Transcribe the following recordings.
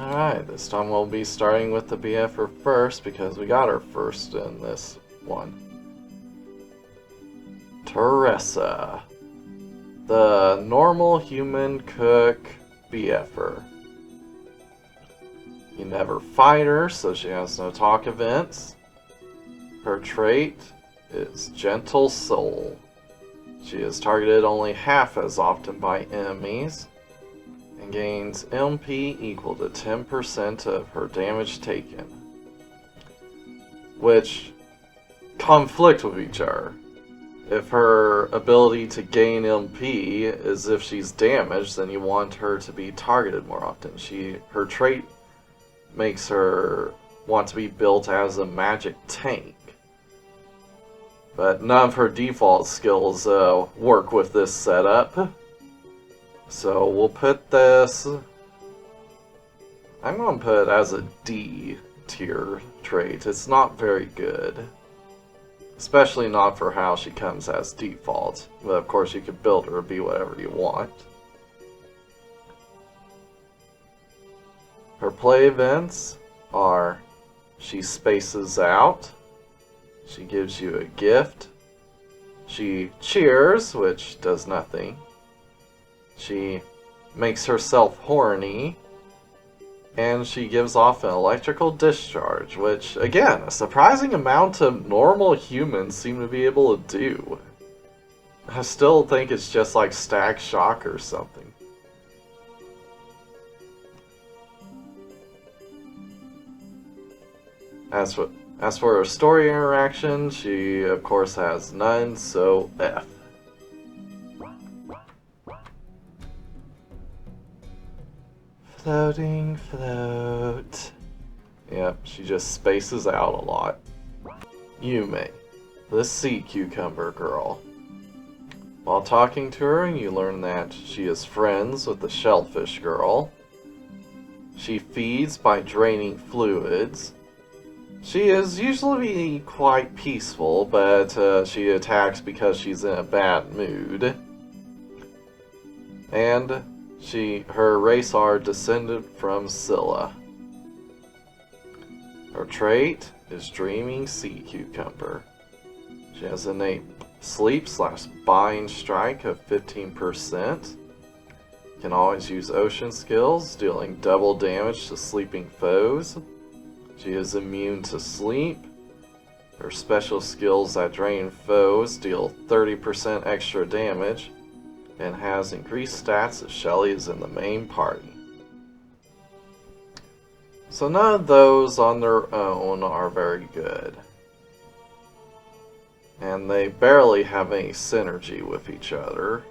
Alright, this time we'll be starting with the BFer first because we got her first in this one. Teresa, the normal human cook BFer. You never fight her, so she has no talk events. Her trait is Gentle Soul. She is targeted only half as often by enemies and gains MP equal to 10% of her damage taken, which conflict with each other. If her ability to gain MP is if she's damaged, then you want her to be targeted more often. Her trait makes her want to be built as a magic tank. But none of her default skills work with this setup. So we'll put this... I'm going to put it as a D tier trait. It's not very good. Especially not for how she comes as default. But of course you could build her to be whatever you want. Her play events are she spaces out, she gives you a gift, she cheers, which does nothing, she makes herself horny, and she gives off an electrical discharge, which, again, a surprising amount of normal humans seem to be able to do. I still think it's just like Stack Shock or something. As for her story interaction, she of course has none, so F. Floating float. Yep, she just spaces out a lot. Yume, the sea cucumber girl. While talking to her, you learn that she is friends with the Shellfish girl. She feeds by draining fluids. She is usually quite peaceful, but she attacks because she's in a bad mood. And her race are descended from Scylla. Her trait is Dreaming Sea Cucumber. She has innate sleep/bind strike of 15%. Can always use ocean skills, dealing double damage to sleeping foes. She is immune to sleep. Her special skills that drain foes deal 30% extra damage and has increased stats if Shelly is in the main party. So none of those on their own are very good. And they barely have any synergy with each other.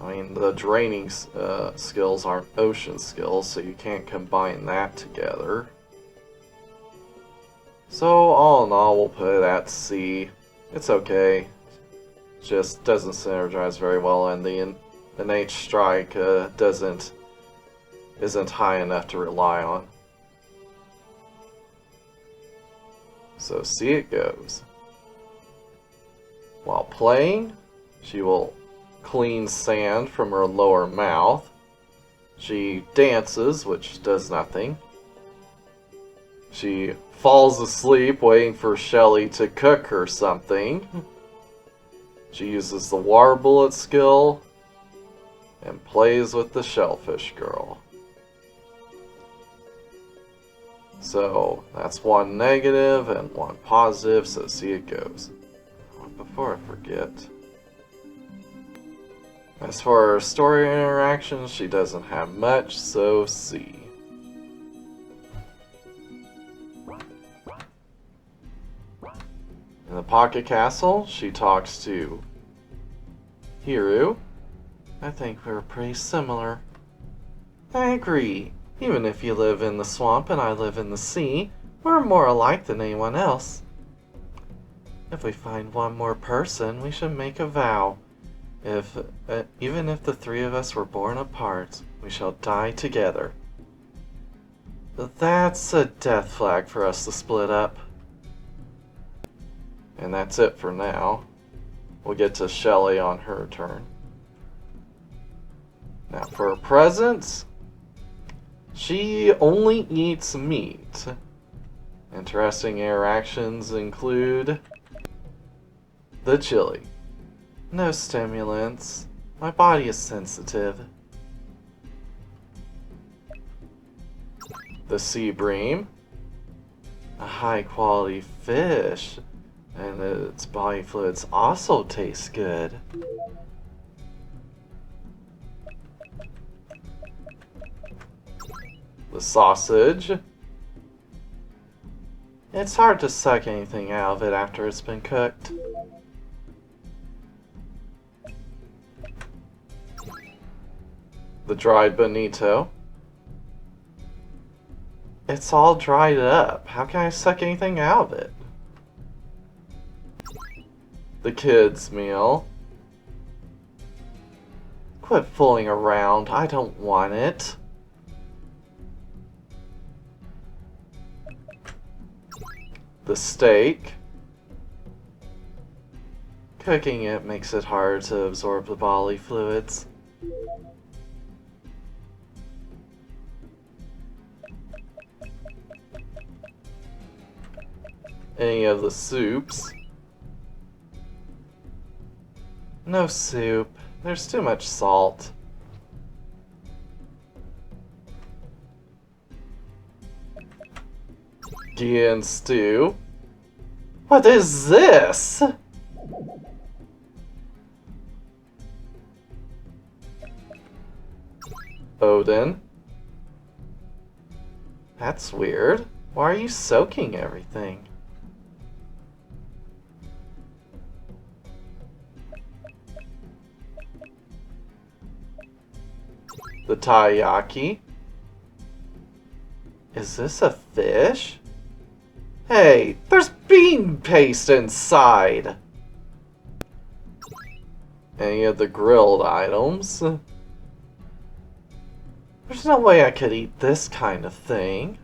I mean, the draining skills aren't ocean skills, so you can't combine that together. So, all in all, we'll put it at C. It's okay. Just doesn't synergize very well, and the innate strike isn't high enough to rely on. So, C it goes. While playing, she will clean sand from her lower mouth. She dances, which does nothing. She falls asleep waiting for Shelly to cook her something. She uses the water bullet skill and plays with the Shellfish girl. So that's one negative and one positive, so see it goes. Before I forget, as for her story interactions, she doesn't have much, so C. In the Pocket Castle, she talks to Hiru. I think we're pretty similar. I agree. Even if you live in the swamp and I live in the sea, we're more alike than anyone else. If we find one more person, we should make a vow. Even if the three of us were born apart, we shall die together. That's a death flag for us to split up. And that's it for now. We'll get to Shelly on her turn. Now for presents, She only eats meat. Interesting interactions include the chili. No stimulants. My body is sensitive. The sea bream. A high quality fish. And its body fluids also taste good. The sausage. It's hard to suck anything out of it after it's been cooked. The dried bonito. It's all dried up. How can I suck anything out of it? The kids' meal. Quit fooling around. I don't want it. The steak. Cooking it makes it hard to absorb the bodily fluids. Any of the soups. No soup. There's too much salt. Gian stew. What is this? Odin. That's weird. Why are you soaking everything? The taiyaki. Is this a fish? Hey, there's bean paste inside! Any of the grilled items? There's no way I could eat this kind of thing.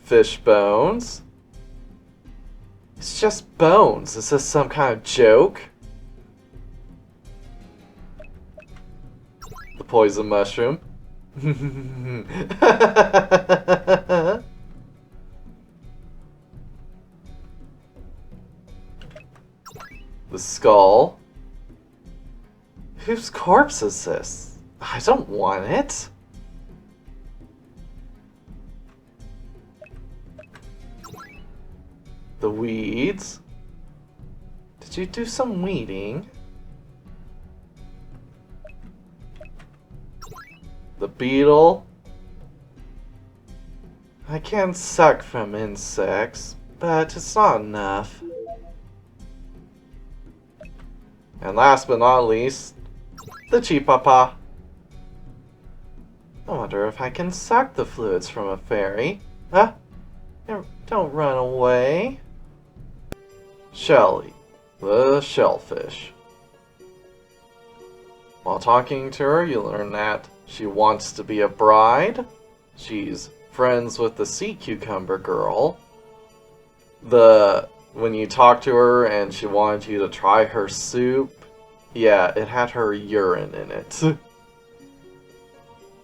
Fish bones. It's just bones. Is this some kind of joke? The poison mushroom. The skull. Whose corpse is this? I don't want it. The weeds. Did you do some weeding? The beetle. I can suck from insects, but it's not enough. And last but not least, the chipapa. I wonder if I can suck the fluids from a fairy. Huh? Don't run away. Shelly, the shellfish. While talking to her, you learn that she wants to be a bride. She's friends with the sea cucumber girl. When you talk to her and she wanted you to try her soup, yeah, it had her urine in it.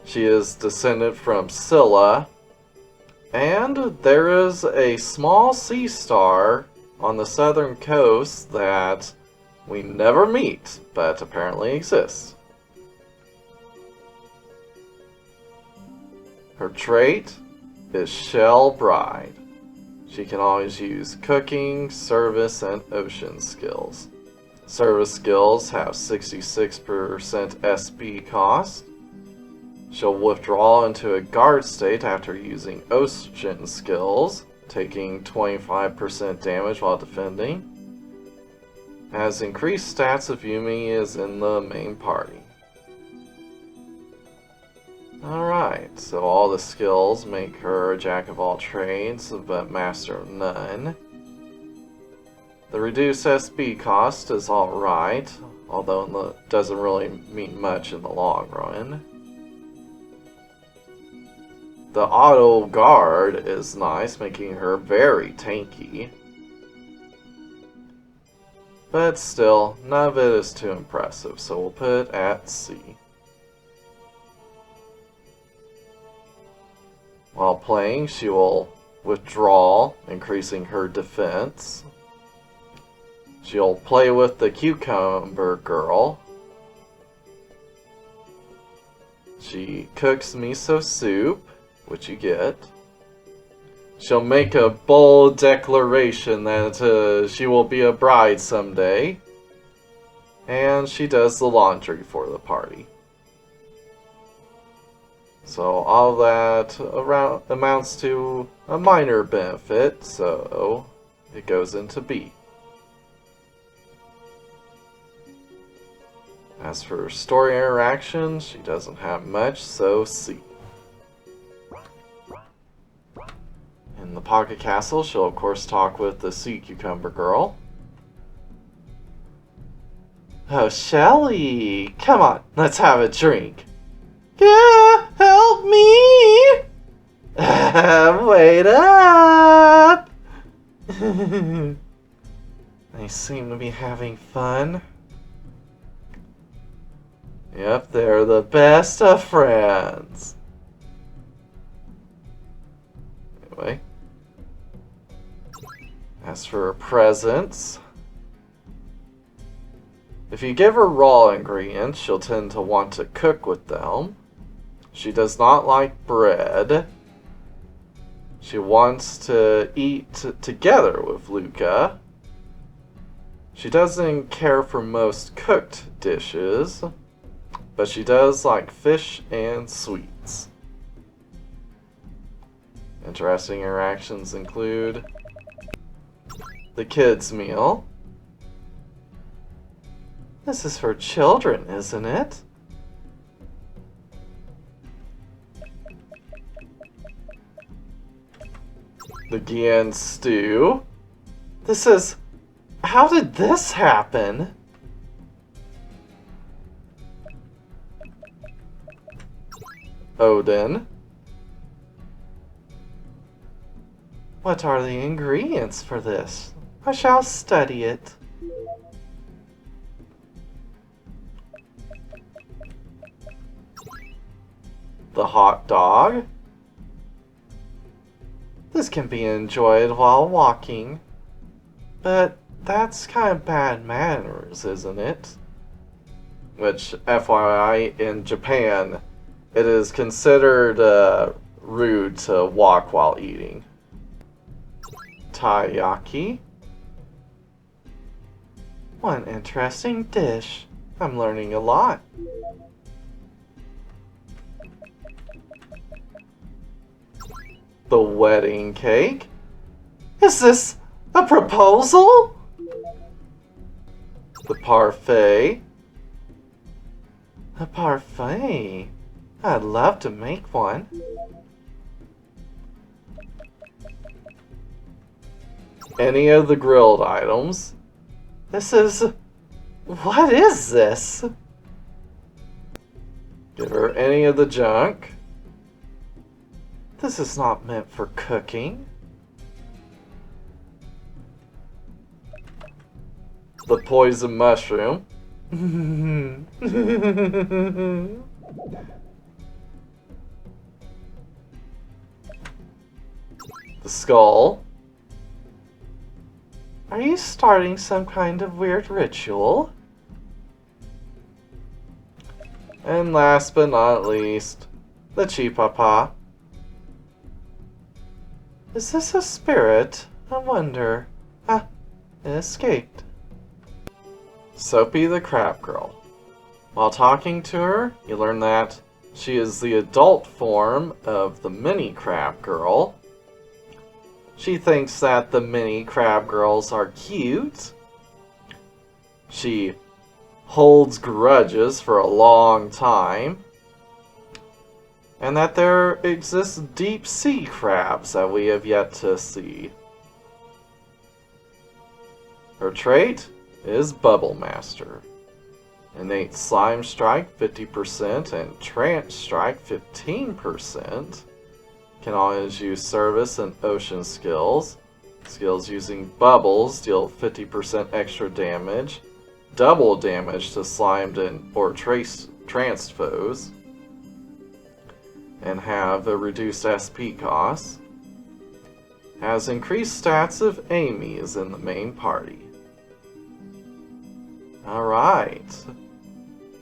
She is descended from Scylla, and there is a small sea star on the southern coast that we never meet, but apparently exists. Her trait is Shell Bride. She can always use cooking, service, and ocean skills. Service skills have 66% SB cost. She'll withdraw into a guard state after using ocean skills, taking 25% damage while defending. Has increased stats if Yumi is in the main party. Alright, so all the skills make her a jack of all trades, but master of none. The reduced SB cost is alright, although it doesn't really mean much in the long run. The auto guard is nice, making her very tanky. But still, none of it is too impressive, so we'll put it at C. While playing, she will withdraw, increasing her defense. She'll play with the Cucumber Girl. She cooks miso soup, which you get. She'll make a bold declaration that she will be a bride someday. And she does the laundry for the party. So all that amounts to a minor benefit, so it goes into B. As for story interactions, she doesn't have much, so C. In the Pocket Castle, she'll of course talk with the Sea Cucumber Girl. Oh, Shelly! Come on, let's have a drink. Yeah, help me! Wait up! They seem to be having fun. Yep, they're the best of friends. Anyway. As for presents, if you give her raw ingredients, she'll tend to want to cook with them. She does not like bread. She wants to eat together with Luca. She doesn't care for most cooked dishes, but she does like fish and sweets. Interesting interactions include the kids' meal. This is for children, isn't it? The Gian stew. This is... How did this happen? Odin. What are the ingredients for this? I shall study it. The hot dog. This can be enjoyed while walking, but that's kind of bad manners, isn't it? Which, FYI, in Japan, it is considered rude to walk while eating. Taiyaki. What an interesting dish. I'm learning a lot. The wedding cake? Is this a proposal? The parfait. A parfait? I'd love to make one. Any of the grilled items? This is... What is this? Give her any of the junk. This is not meant for cooking. The poison mushroom. The skull. Are you starting some kind of weird ritual? And last but not least, the chipapa. Is this a spirit? I wonder. Ah, it escaped. Soapy the Crab Girl. While talking to her, you learn that she is the adult form of the Mini Crab Girl. She thinks that the Mini Crab Girls are cute. She holds grudges for a long time. And that there exists deep sea crabs that we have yet to see. Her trait is Bubble Master. Innate Slime Strike 50% and Trance Strike 15%. Can always use Service and Ocean skills. Skills using bubbles deal 50% extra damage, double damage to slimed or tranced foes, and have a reduced SP cost. Has increased stats if Amy is in the main party. Alright.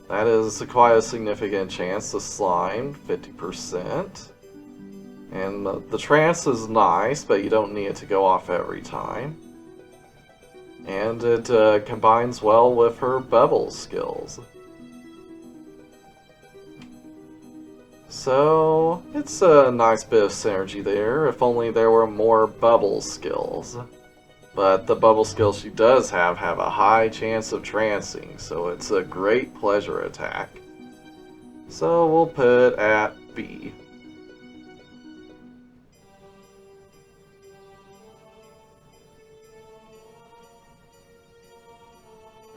That is quite a significant chance to slime, 50%. And the trance is nice, but you don't need it to go off every time. And it combines well with her bubble skills. So, it's a nice bit of synergy there, if only there were more bubble skills. But the bubble skills she does have a high chance of trancing, so it's a great pleasure attack. So we'll put it at B.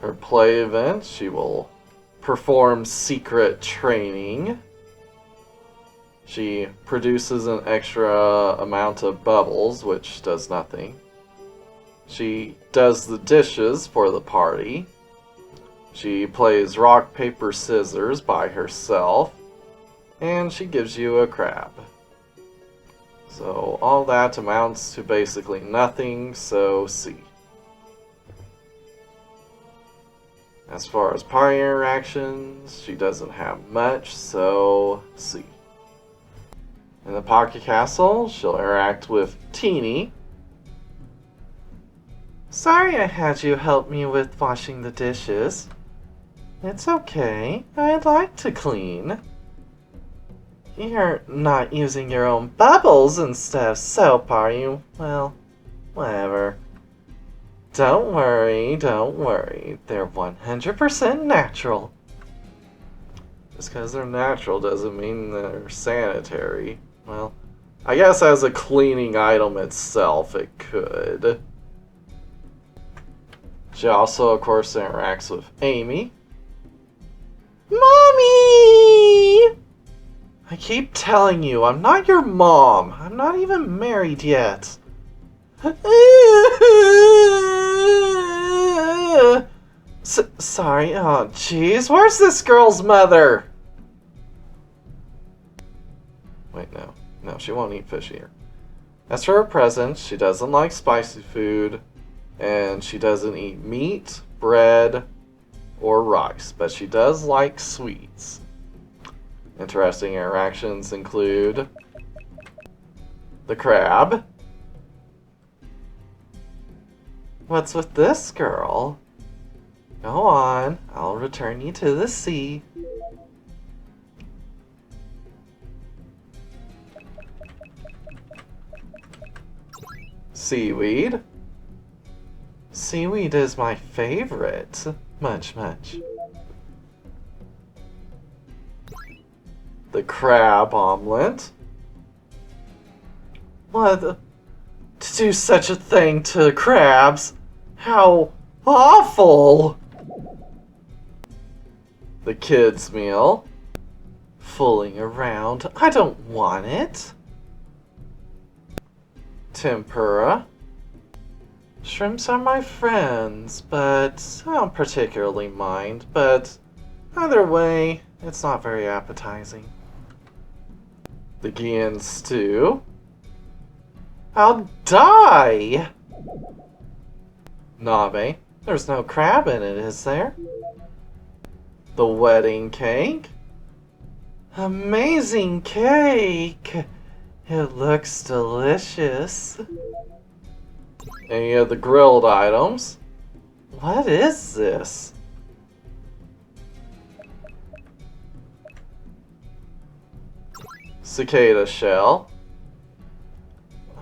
Her play event, she will perform secret training. She produces an extra amount of bubbles, which does nothing. She does the dishes for the party. She plays rock, paper, scissors by herself. And she gives you a crab. So all that amounts to basically nothing, so C. As far as party interactions, she doesn't have much, so C. In the Pocket Castle, she'll interact with Teeny. Sorry I had you help me with washing the dishes. It's okay, I'd like to clean. You're not using your own bubbles instead of soap, are you? Well, whatever. Don't worry, they're 100% natural. Just because they're natural doesn't mean they're sanitary. Well, I guess as a cleaning item itself, it could. She also, of course, interacts with Amy. Mommy! I keep telling you, I'm not your mom. I'm not even married yet. Sorry, oh jeez, where's this girl's mother? Wait, no, she won't eat fish here. As for her presents, she doesn't like spicy food, and she doesn't eat meat, bread, or rice, but she does like sweets. Interesting interactions include the crab. What's with this girl? Go on, I'll return you to the sea. Seaweed. Seaweed is my favorite. Munch, munch. The crab omelet. What? To do such a thing to crabs? How awful! The kids' meal. Fooling around. I don't want it. Tempura. Shrimps are my friends, but I don't particularly mind. But either way, it's not very appetizing. The Gian stew. I'll die! Nabe. There's no crab in it, is there? The wedding cake. Amazing cake! It looks delicious. Any of the grilled items? What is this? Cicada shell.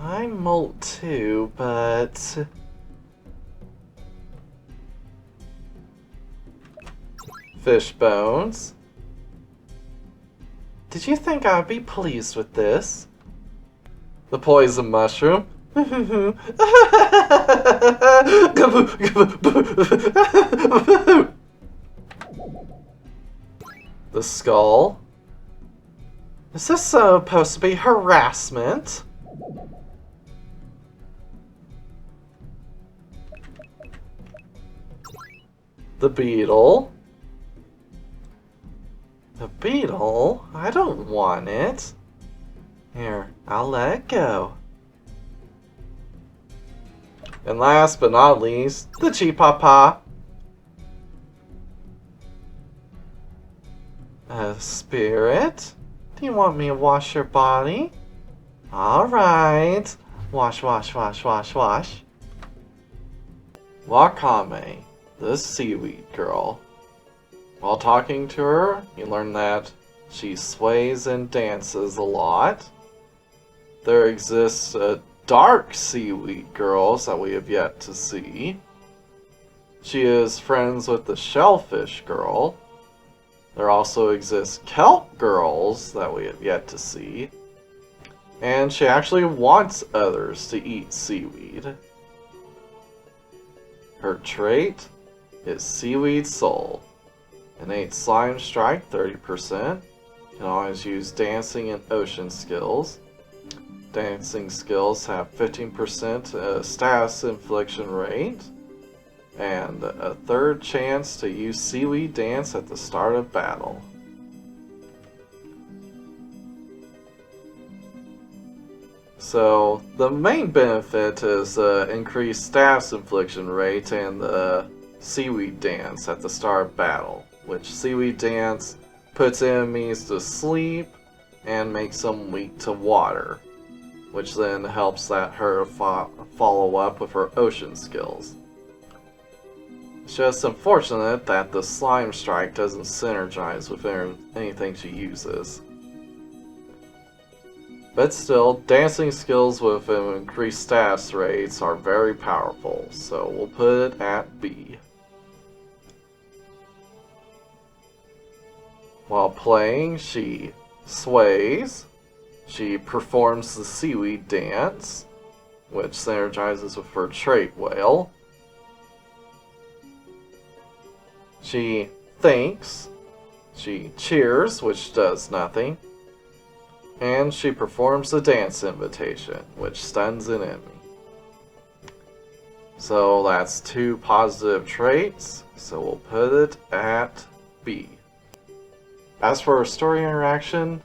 I molt too, but... Fish bones. Did you think I'd be pleased with this? The poison mushroom. The skull. Is this supposed to be harassment? the beetle. The beetle? I don't want it. Here, I'll let it go. And last but not least, the Chipapa. A spirit? Do you want me to wash your body? Alright. Wash, wash, wash, wash, wash. Wakame, the Seaweed Girl. While talking to her, you learn that she sways and dances a lot. There exists dark seaweed girls that we have yet to see. She is friends with the Shellfish Girl. There also exists kelp girls that we have yet to see. And she actually wants others to eat seaweed. Her trait is Seaweed Soul. Innate Slime Strike 30%. Can always use Dancing and Ocean skills. Dancing skills have 15% status infliction rate. And a third chance to use Seaweed Dance at the start of battle. So, the main benefit is increased status infliction rate and the Seaweed Dance at the start of battle, which Seaweed Dance puts enemies to sleep and makes them weak to water, which then helps her follow up with her ocean skills. It's just unfortunate that the Slime Strike doesn't synergize with anything she uses. But still, dancing skills with increased status rates are very powerful, so we'll put it at B. While playing, she sways, she performs the Seaweed Dance, which synergizes with her trait Whale. She thinks, she cheers, which does nothing. And she performs the Dance Invitation, which stuns an enemy. So that's 2 positive traits, so we'll put it at B. As for her story interaction,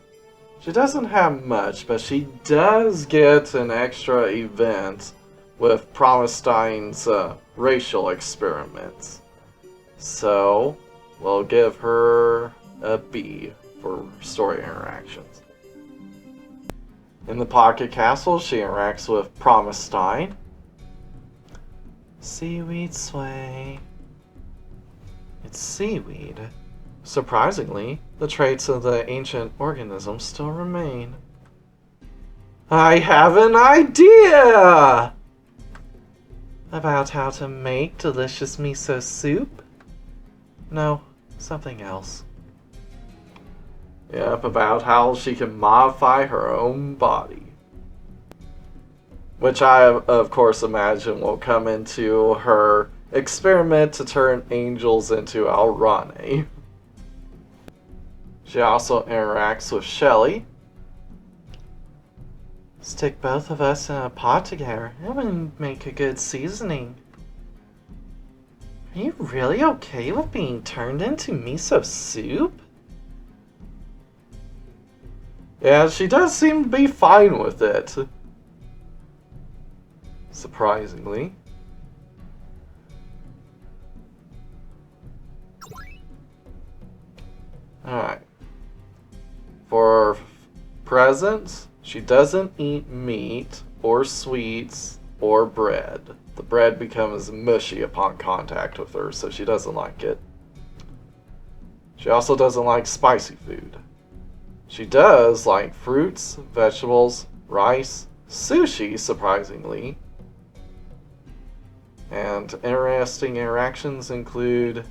she doesn't have much, but she does get an extra event with Promestine's racial experiments. So we'll give her a B for story interactions. In the Pocket Castle, she interacts with Promestine. Seaweed sway. It's seaweed. Surprisingly, the traits of the ancient organism still remain. I have an idea! About how to make delicious miso soup? No, something else. Yep, about how she can modify her own body. Which I, of course, imagine will come into her experiment to turn angels into Alrane. She also interacts with Shelly. Stick both of us in a pot together. It would make a good seasoning. Are you really okay with being turned into miso soup? Yeah, she does seem to be fine with it. Surprisingly. Alright. For presents, she doesn't eat meat or sweets or bread. The bread becomes mushy upon contact with her, so she doesn't like it. She also doesn't like spicy food. She does like fruits, vegetables, rice, sushi, surprisingly. And interesting interactions include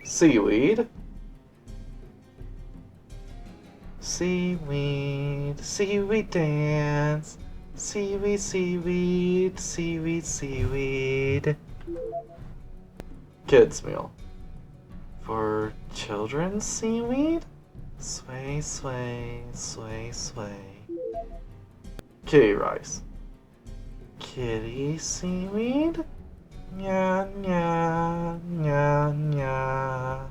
seaweed. Seaweed, seaweed dance. Seaweed, seaweed, seaweed, seaweed. Kids meal. For children's seaweed? Sway, sway, sway, sway. Kitty rice. Kitty seaweed? Nya, nya, nya, nya.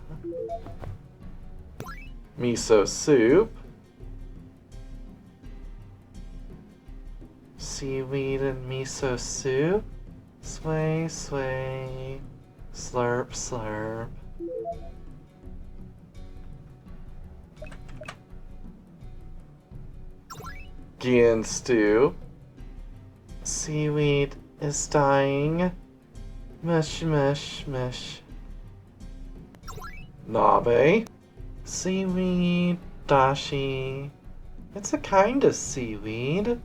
Miso soup. Seaweed and miso soup. Sway, sway. Slurp, slurp. Gin stew. Seaweed is dying. Mush, mush, mush. Nabe. Seaweed dashi. It's a kind of seaweed.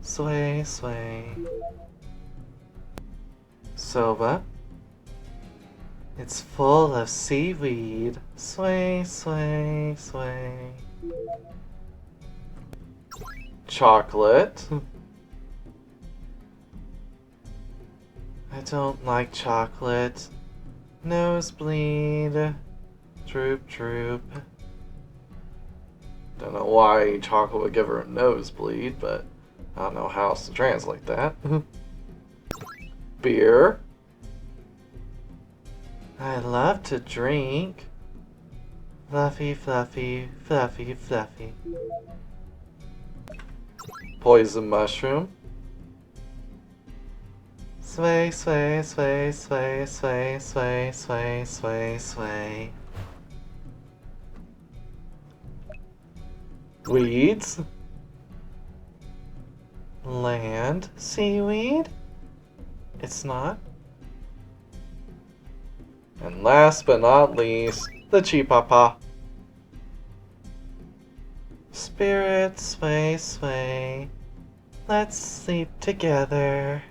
Sway, sway. Soba. It's full of seaweed. Sway, sway, sway. Chocolate. I don't like chocolate. Nosebleed. Droop, droop. Don't know why chocolate would give her a nosebleed, but I don't know how else to translate that. Beer. I love to drink. Fluffy, fluffy, fluffy, fluffy. Poison mushroom. Sway, sway, sway, sway, sway, sway, sway, sway, sway. Weeds. Land seaweed? It's not. And last but not least, the chipapa. Spirit sway, sway. Let's sleep together.